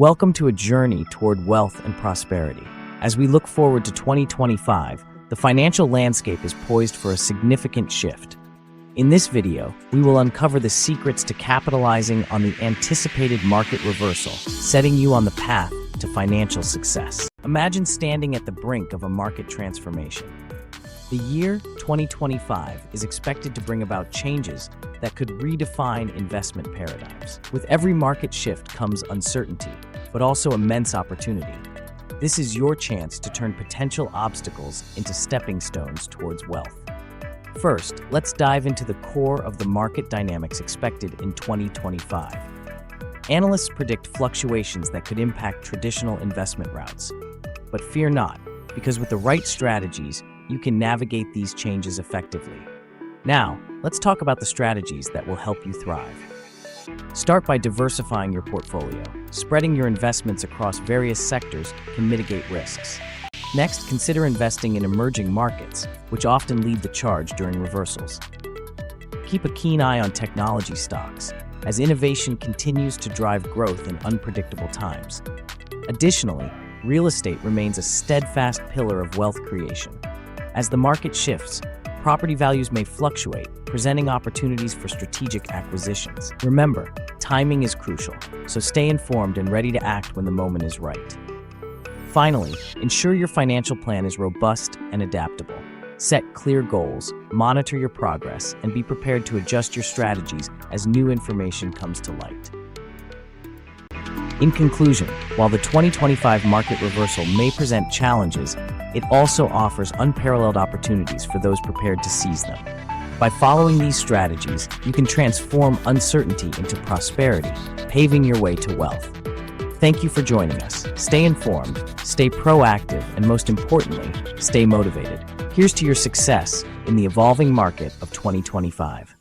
Welcome to a journey toward wealth and prosperity. As we look forward to 2025, the financial landscape is poised for a significant shift. In this video, we will uncover the secrets to capitalizing on the anticipated market reversal, setting you on the path to financial success. Imagine standing at the brink of a market transformation. The year 2025 is expected to bring about changes that could redefine investment paradigms. With every market shift comes uncertainty, but also immense opportunity. This is your chance to turn potential obstacles into stepping stones towards wealth. First, let's dive into the core of the market dynamics expected in 2025. Analysts predict fluctuations that could impact traditional investment routes. But fear not, because with the right strategies, you can navigate these changes effectively. Now, let's talk about the strategies that will help you thrive. Start by diversifying your portfolio. Spreading your investments across various sectors can mitigate risks. Next, consider investing in emerging markets, which often lead the charge during reversals. Keep a keen eye on technology stocks, as innovation continues to drive growth in unpredictable times. Additionally, real estate remains a steadfast pillar of wealth creation. As the market shifts, property values may fluctuate, presenting opportunities for strategic acquisitions. Remember, timing is crucial, so stay informed and ready to act when the moment is right. Finally, ensure your financial plan is robust and adaptable. Set clear goals, monitor your progress, and be prepared to adjust your strategies as new information comes to light. In conclusion, while the 2025 market reversal may present challenges, it also offers unparalleled opportunities for those prepared to seize them. By following these strategies, you can transform uncertainty into prosperity, paving your way to wealth. Thank you for joining us. Stay informed, stay proactive, and most importantly, stay motivated. Here's to your success in the evolving market of 2025.